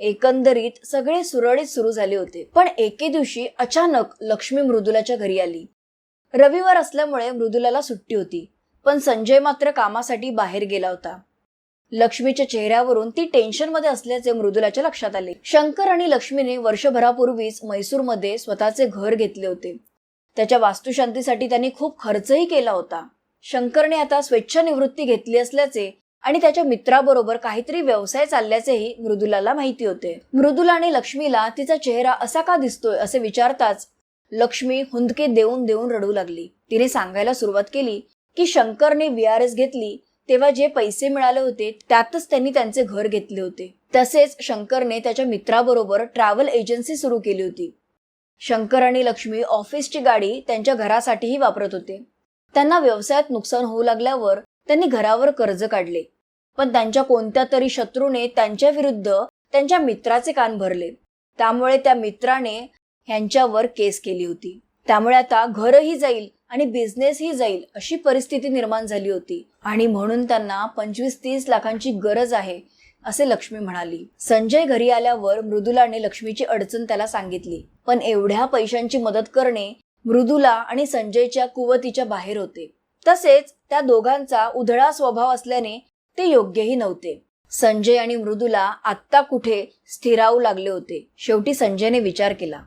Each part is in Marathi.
एकंदरीत सगळे सुरळीत सुरू झाले होते. पण एके दिवशी अचानक लक्ष्मी मृदुलाच्या घरी आली. रविवार असल्यामुळे मृदुलाला सुट्टी होती, पण संजय मात्र कामासाठी बाहेर गेला होता. लक्ष्मीच्या चेहऱ्यावरून ती टेन्शनमध्ये असल्याचे मृदुलाच्या लक्षात आले. शंकर आणि लक्ष्मीने वर्षभरापूर्वीच मैसूरमध्ये स्वतःचे घर घेतले होते. त्याच्या वास्तुशांतीसाठी त्यांनी खूप खर्चही केला होता. शंकरने आता स्वेच्छानिवृत्ती घेतली असल्याचे आणि त्याच्या मित्राबरोबर काहीतरी व्यवसाय चालल्याचेही मृदुलाला माहिती होते. मृदुला आणि लक्ष्मीला तिचा चेहरा असा का दिसतोय असे विचारताच लक्ष्मी हुंदके देऊन देऊन रडू लागली. तिने सांगायला सुरुवात केली की शंकरने VRS घेतली तेव्हा जे पैसे मिळाले होते त्यातच त्यांनी त्यांचे घर घेतले होते. तसेच शंकरने त्याच्या मित्राबरोबर ट्रॅव्हल एजन्सी सुरू केली होती. शंकर आणि लक्ष्मी ऑफिसची गाडी त्यांच्या घरासाठीही वापरत होते. त्यांना व्यवसायात नुकसान होऊ लागल्यावर त्यांनी घरावर कर्ज काढले, पण त्यांच्या कोणत्या तरी शत्रूने त्यांच्या विरुद्ध त्यांच्या मित्राचे कान भरले. त्यामुळे त्या मित्राने ह्यांच्यावर केस केली होती. त्यामुळे आता घरही जाईल आणि बिझनेसही जाईल अशी परिस्थिती निर्माण झाली होती आणि म्हणून त्यांना 25-30 लाखांची गरज आहे असे लक्ष्मी म्हणाली. संजय घरी आल्यावर मृदुलाने लक्ष्मीची अडचण त्याला सांगितली, पण एवढ्या पैशांची मदत करणे मृदुला आणि संजयच्या कुवतीच्या बाहेर होते. तसेच त्या दोघांचा उधळा स्वभाव असल्याने ते योग्यही नव्हते. संजय आणि मृदुला आत्ता कुठे स्थिरावू लागले होते. शेवटी संजयने विचार केला.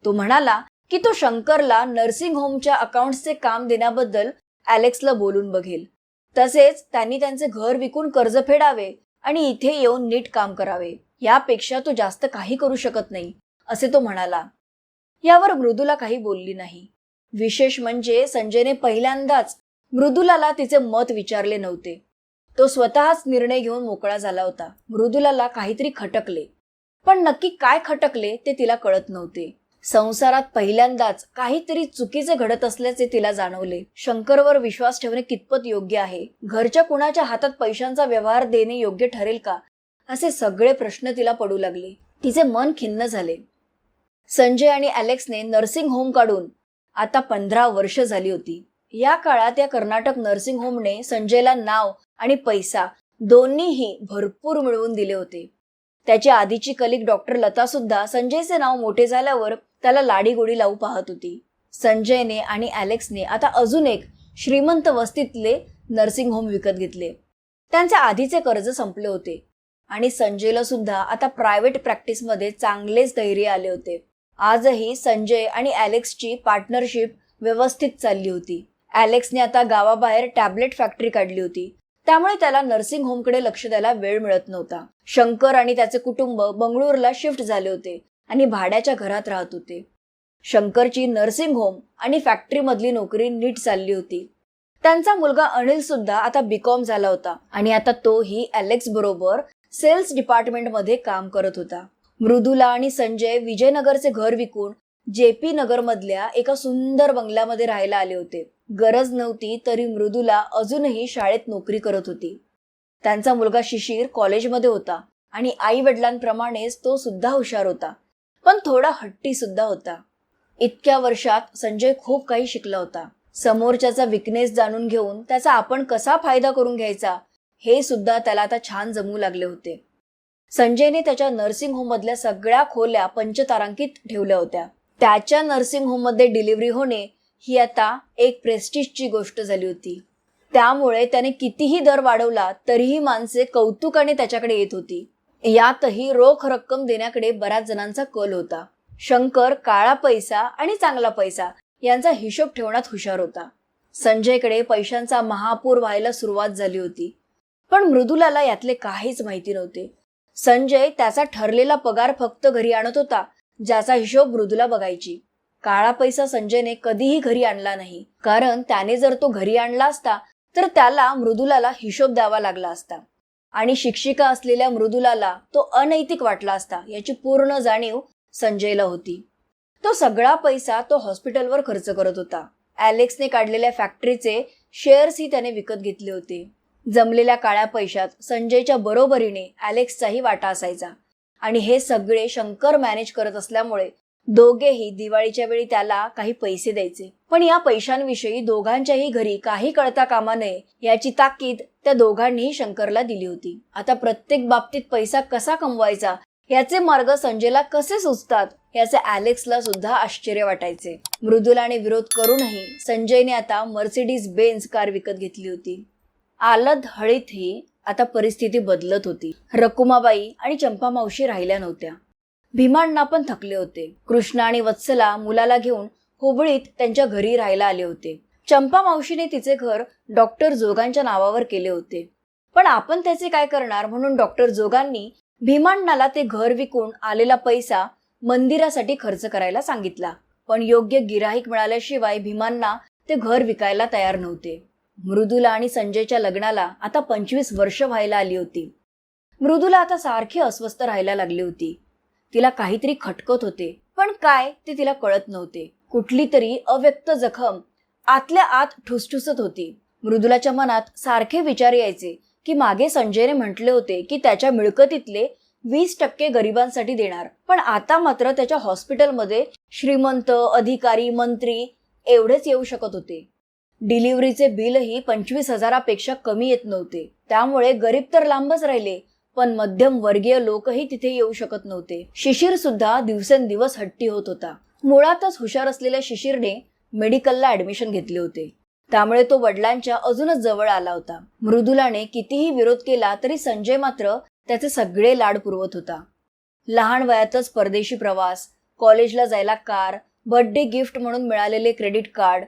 तो म्हणाला की तो शंकरला नर्सिंग होमच्या अकाउंट्सचे काम देण्याबद्दल ॲलेक्सला बोलून बघेल. तसेच त्यांनी त्यांचे घर विकून कर्ज फेडावे आणि इथे येऊन नीट काम करावे. यापेक्षा तो जास्त काही करू शकत नाही असे तो म्हणाला. यावर मृदुला काही बोलली नाही. विशेष म्हणजे संजयने पहिल्यांदाच मृदुलाला तिचे मत विचारले नव्हते. तो स्वतःच निर्णय घेऊन मोकळा झाला होता. मृदुलाला काहीतरी खटकले, पण नक्की काय खटकले ते तिला कळत नव्हते. संसारात पहिल्यांदाच काहीतरी चुकीचे घडत असल्याचे तिला जाणवले. शंकरवर विश्वास ठेवणे कितपत योग्य आहे, घरच्या कुणाच्या हातात पैशांचा व्यवहार देणे योग्य ठरेल का, असे सगळे प्रश्न तिला पडू लागले. तिचे मन खिन्न झाले. संजय आणि ॲलेक्सने नर्सिंग होम काढून आता 15 वर्ष झाली होती. या काळात या कर्नाटक नर्सिंग होमने संजयला नाव आणि पैसा दोन्हीही भरपूर मिळवून दिले होते. त्याची आधीची कलिग डॉक्टर लता सुद्धा संजयचे नाव मोठे झाल्यावर त्याला लाडीगोडी लावू पाहत होती. संजयने आणि ॲलेक्सने आता अजून एक श्रीमंत वस्तीतले नर्सिंग होम विकत घेतले. त्यांचे आधीचे कर्ज संपले होते आणि संजयला सुद्धा आता प्रायव्हेट प्रॅक्टिसमध्ये चांगलेच धैर्य आले होते. आजही संजय आणि ॲलेक्सची पार्टनरशिप व्यवस्थित चालली होती. ॲलेक्सने आता गावाबाहेर टॅबलेट फॅक्टरी काढली होती, त्यामुळे त्याला नर्सिंग होमकडे लक्ष द्यायला वेळ मिळत नव्हता. शंकर आणि त्याचे कुटुंब बंगळूरला शिफ्ट झाले होते आणि भाड्याच्या घरात राहत होते. शंकरची नर्सिंग होम आणि फॅक्टरी मधली नोकरी नीट चालली होती. त्यांचा मुलगा अनिल सुद्धा आता BCom झाला होता आणि आता तोही ॲलेक्स बरोबर सेल्स डिपार्टमेंटमध्ये काम करत होता. मृदुला आणि संजय विजयनगरचे घर विकून JP नगर मधल्या एका सुंदर बंगल्यामध्ये राहायला आले होते. गरज नव्हती तरी मृदुला अजूनही शाळेत नोकरी करत होती. त्यांचा मुलगा शिशिर कॉलेजमध्ये होता आणि आई वडिलांप्रमाणेच तो सुद्धा हुशार होता, पण थोडा हट्टी सुद्धा होता. इतक्या वर्षात संजय खूप काही शिकला होता. समोरच्याचा विकनेस जाणून घेऊन त्याचा आपण कसा फायदा करून घ्यायचा हे सुद्धा त्याला आता छान जमू लागले होते. संजयने त्याच्या नर्सिंग होम मधल्या सगळ्या खोल्या पंचतारांकित ठेवल्या होत्या. त्याच्या नर्सिंग होम मध्ये डिलिव्हरी होणे ही आता एक प्रेस्टिजची गोष्ट झाली होती. त्यामुळे त्याने कितीही दर वाढवला तरीही माणसे कौतुकाने त्याच्याकडे येत होती. यातही रोख रक्कम देण्याकडे बऱ्याच जणांचा कल होता. शंकर काळा पैसा आणि चांगला पैसा यांचा हिशोब ठेवण्यात हुशार होता. संजयकडे पैशांचा महापूर व्हायला सुरुवात झाली होती, पण मृदुलाला यातले काहीच माहिती नव्हते. संजय त्याचा ठरलेला पगार फक्त घरी आणत होता, ज्याचा हिशोब मृदुला बघायची. काळा पैसा संजयने कधीही घरी आणला नाही, कारण त्याने जर तो घरी आणला असता तर त्याला मृदुलाला हिशोब द्यावा लागला असता आणि शिक्षिका असलेल्या मृदुलाला तो अनैतिक वाटला असता याची पूर्ण जाणीव संजयला होती. तो सगळा पैसा तो हॉस्पिटलवर खर्च करत होता. ॲलेक्सने काढलेल्या फॅक्टरीचे शेअर्सही त्याने विकत घेतले होते. जमलेल्या काळ्या पैशात संजयच्या बरोबरीने ॲलेक्सचाही वाटा असायचा आणि हे सगळे शंकर मॅनेज करत असल्यामुळे दोघेही दिवाळीच्या वेळी त्याला काही पैसे द्यायचे. पण या पैशांविषयी दोघांच्याही घरी काही कळता कामा नये याची ताकीद त्या दोघांनीही शंकरला दिली होती. आता प्रत्येक बाबतीत पैसा कसा कमवायचा याचे मार्ग संजयला कसे सुचतात याचे अलेक्सला सुद्धा आश्चर्य वाटायचे. मृदुलाने विरोध करूनही संजयने आता मर्सिडीज बेन्झ कार विकत घेतली होती. आलत हळीतही आता परिस्थिती बदलत होती. रकुमाबाई आणि चंपा मावशी राहिल्या नव्हत्या. भीमांना पण थकले होते. कृष्णा आणि वत्सला मुलाला घेऊन हुबळीत त्यांच्या घरी राहायला आले होते. चंपा मावशीने तिचे घर डॉक्टर जोगांच्या नावावर केले होते. पण आपण त्याचे काय करणार म्हणून डॉक्टर जोगांनी भीमांनाला ते घर विकून आलेला पैसा मंदिरासाठी खर्च करायला सांगितला. पण योग्य गिराईक मिळाल्याशिवाय भीमांना ते घर विकायला तयार नव्हते. मृदुला आणि संजयच्या लग्नाला आता 25 वर्ष व्हायला आली होती. मृदुला आता सारखी अस्वस्थ राहायला लागली होती. तिला काहीतरी खटकत होते, पण काय ते तिला कळत नव्हते. कुठली तरी अव्यक्त जखम आतल्या आत ठुसठुसत होती. मृदुलाच्या मनात सारखे विचार यायचे की मागे संजयने म्हटले होते की त्याच्या मिळकतीतले 20% गरिबांसाठी देणार, पण आता मात्र त्याच्या हॉस्पिटलमध्ये श्रीमंत, अधिकारी, मंत्री एवढेच येऊ शकत होते. डिलिव्हरीचे बिलही 25,000पेक्षा कमी येत नव्हते. त्यामुळे गरीब तर लांबच राहिले, पण मध्यम वर्गीय लोकही तिथे येऊ शकत नव्हते. शिशिर सुद्धा दिवसेंदिवस हट्टी होत होता. मुळातच हुशार असलेल्या शिशिरने मेडिकलला ऍडमिशन घेतले होते, त्यामुळे तो वडिलांच्या अजूनच जवळ आला होता. मृदुलाने कितीही विरोध केला तरी संजय मात्र त्याचे सगळे लाड पुरवत होता. लहान वयातच परदेशी प्रवास, कॉलेजला जायला कार, बर्थडे गिफ्ट म्हणून मिळालेले क्रेडिट कार्ड,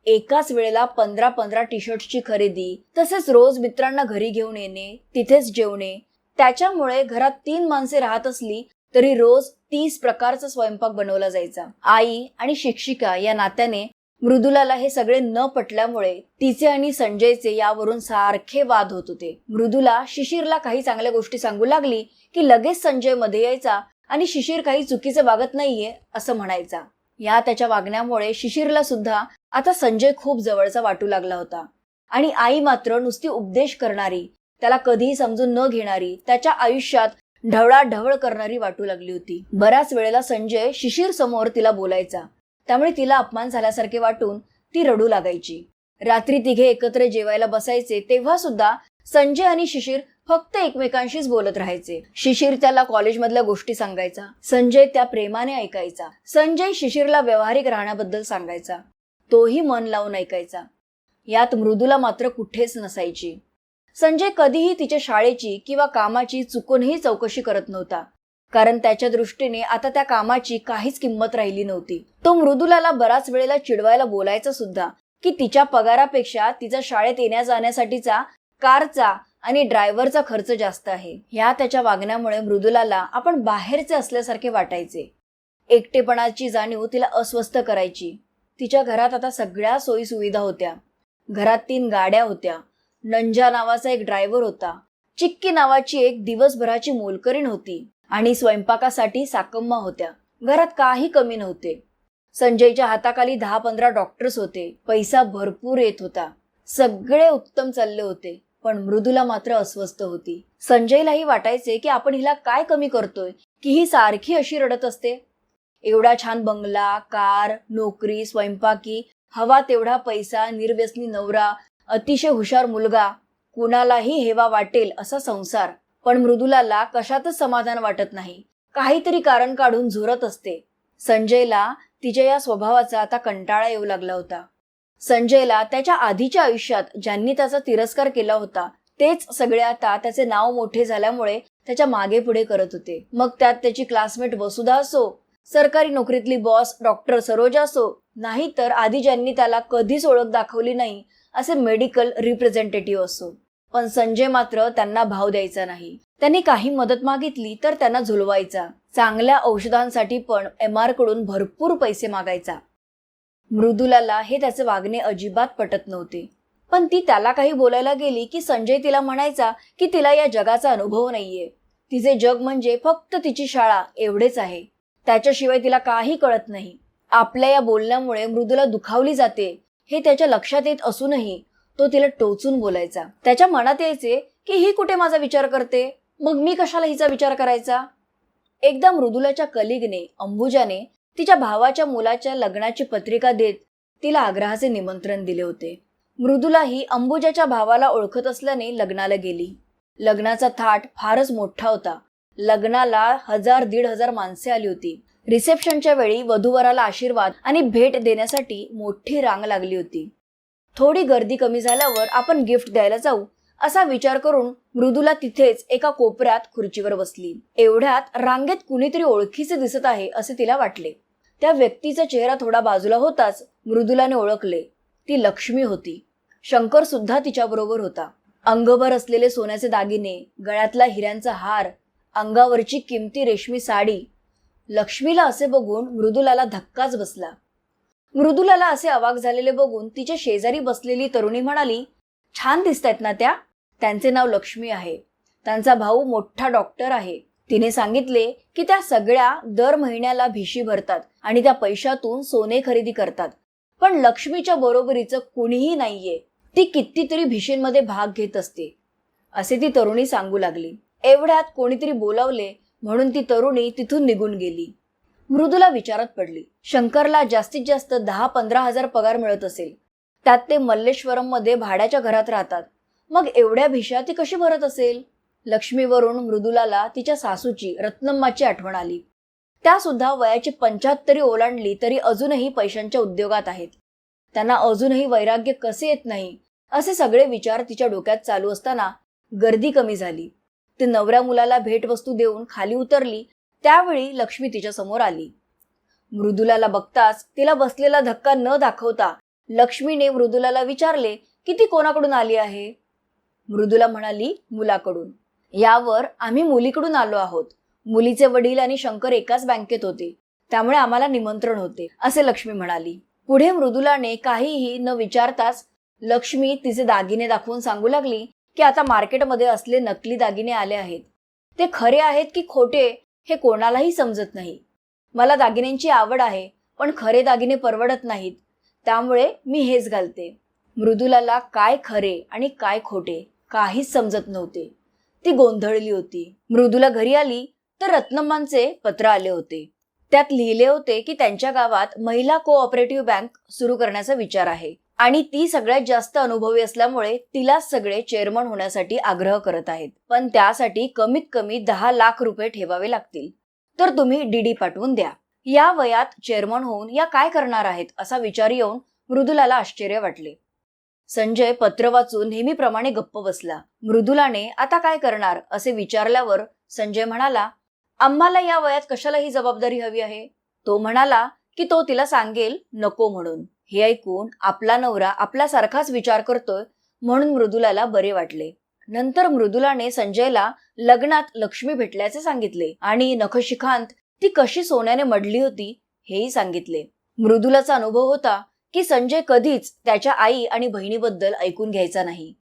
एकाच वेळेला 15 टी शर्टची खरेदी, तसेच रोज मित्रांना घरी घेऊन येणे, तिथेच जेवणे. त्याच्यामुळे घरात 3 माणसे राहत असली तरी रोज 30 प्रकारचा स्वयंपाक बनवला जायचा. आई आणि शिक्षिका या नात्याने मृदुलाला हे सगळे न पटल्यामुळे तिचे आणि संजयचे यावरून सारखे वाद होत होते. मृदुला शिशिरला काही चांगल्या गोष्टी सांगू लागली की लगेच संजय मध्ये यायचा आणि शिशिर काही चुकीचे वागत नाहीये असं म्हणायचा. या त्याच्या वागण्यामुळे शिशिरला सुद्धा आता संजय खूप जवळचा वाटू लागला होता. आणि आई मात्र नुसती उपदेश करणारी, त्याला कधीही समजून न घेणारी, त्याच्या आयुष्यात ढवळाढवळ करणारी वाटू लागली होती. बऱ्याच वेळेला संजय शिशिर समोर तिला बोलायचा, त्यामुळे तिला अपमान झाल्यासारखे वाटून ती रडू लागायची. रात्री तिघे एकत्र जेवायला बसायचे तेव्हा सुद्धा संजय आणि शिशिर फक्त एकमेकांशीच बोलत राहायचे. शिशिर त्याला कॉलेजमधल्या गोष्टी सांगायचा, संजय त्या प्रेमाने ऐकायचा. संजय शिशिरला व्यवहारिक राहण्याबद्दल सांगायचा, तोही मन लावून ऐकायचा. यात मृदुला मात्र कुठेच नसायची. संजय कधीही तिच्या शाळेची किंवा कामाची चुकूनही चौकशी करत नव्हता, कारण त्याच्या दृष्टीने आता त्या कामाची काहीच किंमत राहिली नव्हती. तो मृदुलाला बराच वेळेला चिडवायला बोलायचा सुद्धा की तिच्या पगारापेक्षा तिचा शाळेत येण्या जाण्यासाठीचा कारचा आणि ड्रायव्हरचा खर्च जास्त आहे. ह्या त्याच्या वागण्यामुळे मृदुलाला आपण बाहेरचे असल्यासारखे वाटायचे. एकटेपणाची जाणीव तिला अस्वस्थ करायची. तिच्या घरात आता सगळ्या सोयी सुविधा होत्या. घरात 3 गाड्या होत्या. नंजा नावाचा एक ड्रायव्हर होता. चिक्की नावाची एक दिवसभराची मोलकरीण होती आणि स्वयंपाकासाठी साकम्मा होत्या. घरात काही कमी नव्हते. संजयच्या हाताखाली 10-15 डॉक्टर्स होते. पैसा भरपूर येत होता. सगळे उत्तम चालले होते. पण मृदुला मात्र अस्वस्थ होती. संजयलाही वाटायचे की आपण हिला काय कमी करतोय की ही सारखी अशी रडत असते. एवढा छान बंगला, कार, नोकरी, स्वयंपाकी, हवा तेवढा पैसा, निर्व्यसनी नवरा, अतिशय हुशार मुलगा, कुणालाही हेवा वाटेल असा संसार. पण मृदुलाला कशातच समाधान वाटत नाही. काहीतरी कारण काढून झुरत असते. संजयला तिच्या या स्वभावाचा आता कंटाळा येऊ लागला होता. संजयला त्याच्या आधीच्या आयुष्यात ज्यांनी त्याचा तिरस्कार केला होता तेच सगळे आता त्याचे नाव मोठे झाल्यामुळे त्याच्या मागे पुढे करत होते. मग त्यात त्याची क्लासमेट वसुधा असो, सरकारी नोकरीतली बॉस डॉक्टर सरोजा असो, नाही तर आधी ज्यांनी त्याला कधीच ओळख दाखवली नाही असे मेडिकल रिप्रेझेंटेटिव्ह असो. पण संजय मात्र त्यांना भाव द्यायचा नाही. त्यांनी काही मदत मागितली तर त्यांना झुलवायचा. चांगल्या औषधांसाठी पण MR कडून भरपूर पैसे मागायचा. मृदुलाला हे त्याचे वागणे अजिबात पटत नव्हते. पण ती त्याला काही बोलायला गेली की संजय तिला म्हणायचा की तिला या जगाचा अनुभव नाहीये. तिचे जग म्हणजे फक्त तिची शाळा एवढेच आहे. त्याच्याशिवाय तिला काही कळत नाही. आपल्या या बोलण्यामुळे मृदुला दुखावली जाते हे त्याच्या लक्षात येत असूनही तो तिला टोचून बोलायचा. त्याच्या मनात यायचे की ही कुठे माझा विचार करते, मग मी कशाला हिचा विचार करायचा. एकदा मृदुलाच्या कलिगने अंबुजाने तिच्या भावाच्या मुलाच्या लग्नाची पत्रिका देत तिला आग्रहाचे निमंत्रण दिले होते. मृदुला ही अंबुजाच्या भावाला ओळखत असल्याने लग्नाला गेली. लग्नाचा थाट फारच मोठा होता. लग्नाला 1000-1500 माणसे आली होती. रिसेप्शनच्या वेळी वधूवराला आशीर्वाद आणि भेट देण्यासाठी मोठी रांग लागली होती. थोडी गर्दी कमी झाल्यावर आपण गिफ्ट द्यायला जाऊ असा विचार करून मृदुला तिथेच एका कोपऱ्यात खुर्चीवर बसली. एवढ्यात रांगेत कुणीतरी ओळखीचे दिसत आहे असे तिला वाटले. त्या व्यक्तीचा चेहरा थोडा बाजूला होताच मृदुलाने ओळखले. ती लक्ष्मी होती. शंकर सुद्धा तिच्याबरोबर होता. अंगभर असलेले सोन्याचे दागिने, गळ्यातला हिऱ्यांचा हार, अंगावरची किमती रेशमी साडी. लक्ष्मीला असे बघून मृदुलाला धक्काच बसला. मृदुलाला असे अवाक झालेले बघून तिच्या शेजारी बसलेली तरुणी म्हणाली, छान दिसतायत ना त्या? त्यांचे नाव लक्ष्मी आहे. त्यांचा भाऊ मोठा डॉक्टर आहे. तिने सांगितले की त्या सगळ्या दर महिन्याला भिशी भरतात आणि त्या पैशातून सोने खरेदी करतात. पण लक्ष्मीच्या बरोबरीचं कुणीही नाहीये. ती कितीतरी भिशींमध्ये भाग घेत असते असे ती तरुणी सांगू लागली. एवढ्यात कोणीतरी बोलावले म्हणून ती तरुणी तिथून निघून गेली. मृदुला विचारात पडली. शंकरला जास्तीत जास्त 10-15 हजार पगार मिळत असेल. त्यात ते मल्लेश्वरम मध्ये भाड्याच्या घरात राहतात. मग एवढ्या भिशा ती कशी भरत असेल? लक्ष्मीवरून मृदुलाला तिच्या सासूची रत्नम्माची आठवण आली. त्या सुद्धा वयाची 75 ओलांडली तरी अजूनही पैशांच्या उद्योगात आहेत. त्यांना अजूनही वैराग्य कसे येत नाही असे सगळे विचार तिच्या डोक्यात चालू असताना गर्दी कमी झाली. ती नवऱ्या मुलाला भेटवस्तू देऊन खाली उतरली. त्यावेळी लक्ष्मी तिच्या समोर आली. मृदुलाला बघताच तिला बसलेला धक्का न दाखवता लक्ष्मीने मृदुलाला विचारले की ती कोणाकडून आली आहे? मृदुला म्हणाली, मुलाकडून. यावर आम्ही मुलीकडून आलो आहोत. मुलीचे वडील आणि शंकर एकाच बँकेत होते, त्यामुळे आम्हाला निमंत्रण होते असे लक्ष्मी म्हणाली. पुढे मृदुलाने काहीही न विचारताच लक्ष्मी तिचे दागिने दाखवून सांगू लागली की आता मार्केटमध्ये असले नकली दागिने आले आहेत. ते खरे आहेत की खोटे हे कोणालाही समजत नाही. मला दागिन्यांची आवड आहे, पण खरे दागिने परवडत नाहीत, त्यामुळे मी हेच घालते. मृदुलाला काय खरे आणि काय खोटे काहीच समजत नव्हते. ती गोंधळली होती. मृदुला घरी आली तर रत्नम्मांचे पत्र आले होते. त्यात लिहिले होते की त्यांच्या गावात महिला कोऑपरेटिव्ह बँक सुरू करण्याचा विचार आहे आणि ती सगळ्यात जास्त अनुभवी असल्यामुळे तिलाच सगळे चेअरमन होण्यासाठी आग्रह करत आहेत. पण त्यासाठी कमीत कमी 10 लाख रुपये ठेवावे लागतील. तर तुम्ही डीडी पाठवून द्या. या वयात चेअरमन होऊन या काय करणार आहेत असा विचार येऊन मृदुलाला आश्चर्य वाटले. संजय पत्र वाचून नेहमीप्रमाणे गप्प बसला. मृदुलाने आता काय करणार असे विचारल्यावर संजय म्हणाला, आम्हाला या वयात कशाला ही जबाबदारी हवी आहे? तो म्हणाला की तो तिला सांगेल नको म्हणून. हे ऐकून आपला नवरा आपल्यासारखाच विचार करतोय म्हणून मृदुलाला बरे वाटले. नंतर मृदुलाने संजयला लग्नात लक्ष्मी भेटल्याचे सांगितले आणि नखशिखांत ती कशी सोन्याने मढली होती हेही सांगितले. मृदुलाचा अनुभव होता की संजय कधीच त्याच्या आई आणि बहिणीबद्दल ऐकून घ्यायचा नाही.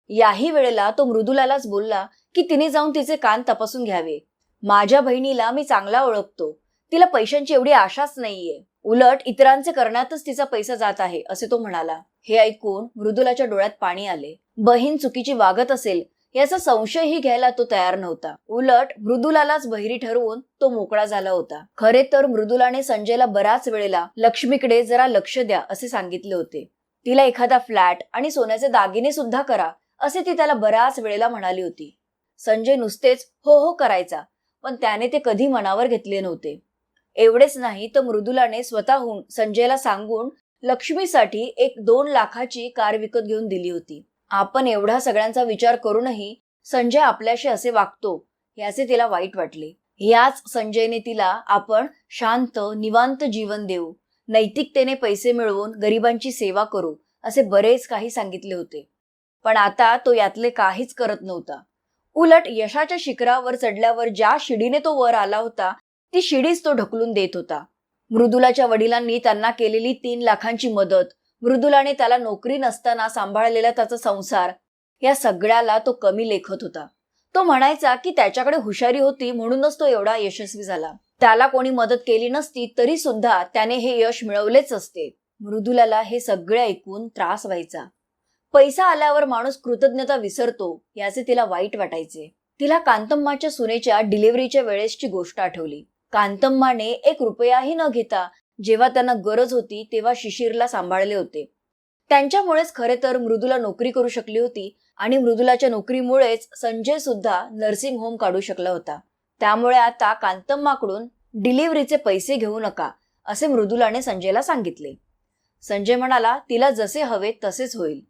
याही वेळेला तो मृदुलालाच बोलला की तिने जाऊन तिचे कान तपासून घ्यावे. माझ्या बहिणीला मी चांगला ओळखतो. तिला पैशांची एवढी आशाच नाहीये. उलट इतरांचे करण्यातच तिचा पैसा जात आहे असे तो म्हणाला. हे ऐकून मृदुलाच्या डोळ्यात पाणी आले. बहीण चुकीची वागत असेल याचा संशयही घ्यायला तो तयार नव्हता. उलट मृदुलालाच बहिरी ठरवून तो मोकळा झाला होता. खरे तर मृदुलाने संजयला बराच वेळेला लक्ष्मीकडे जरा लक्ष द्या असे सांगितले होते. तिला एखादा फ्लॅट आणि सोन्याचे दागिने सुद्धा करा असे ती त्याला बराच वेळेला म्हणाली होती. संजय नुसतेच हो हो करायचा, पण त्याने ते कधी मनावर घेतले नव्हते. एवढेच नाही तर मृदुलाने स्वतःहून संजयला सांगून लक्ष्मीसाठी 1-2 लाखाची कार विकत घेऊन दिली होती. आपण एवढा सगळ्यांचा विचार करूनही संजय आपल्याशी असे वागतो याचे तिला वाईट वाटले. याच संजयने तिला आपण शांत निवांत जीवन देऊ, नैतिकतेने पैसे मिळवून गरिबांची सेवा करू असे बरेच काही सांगितले होते. पण आता तो यातले काहीच करत नव्हता. उलट यशाच्या शिखरावर चढल्यावर ज्या शिडीने तो वर आला होता ती शिडीच तो ढकलून देत होता. मृदुलाच्या वडिलांनी त्यांना केलेली 3 लाखांची मदत, मृदुलाने त्याला नोकरी नसताना सांभाळलेला त्याचा संसार, या सगळ्याला तो कमी लेखत होता. तो म्हणायचा की त्याच्याकडे हुशारी होती म्हणूनच तो एवढा यशस्वी झाला. त्याला कोणी मदत केली नसती तरी सुद्धा त्याने हे यश मिळवलेच असते. मृदुलाला हे सगळे ऐकून त्रास व्हायचा. पैसा आल्यावर माणूस कृतज्ञता विसरतो याचे तिला वाईट वाटायचे. तिला कांतम्माच्या सुनेच्या डिलिव्हरीच्या वेळेसची गोष्ट आठवली. कांतम्माने 1 रुपयाही न घेता जेव्हा त्यांना गरज होती तेव्हा शिशिरला सांभाळले होते. त्यांच्यामुळेच खरे तर मृदुला नोकरी करू शकली होती आणि मृदुलाच्या नोकरीमुळेच संजय सुद्धा नर्सिंग होम काढू शकला होता. त्यामुळे आता कांतम्माकडून डिलिव्हरीचे पैसे घेऊ नका असे मृदुलाने संजयला सांगितले. संजय म्हणाला, तिला जसे हवे तसेच होईल.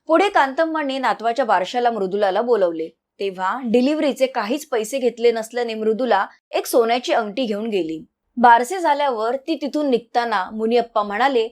पुढे कांतम्मांनी नातवाच्या बारशाला मृदुलाला बोलवले. तेव्हा डिलिव्हरीचे काहीच पैसे घेतले नसल्याने मृदुला एक सोन्याची अंगठी घेऊन गेली. बारसे झाल्यावर ती तिथून निघताना मुनियप्पा म्हणाले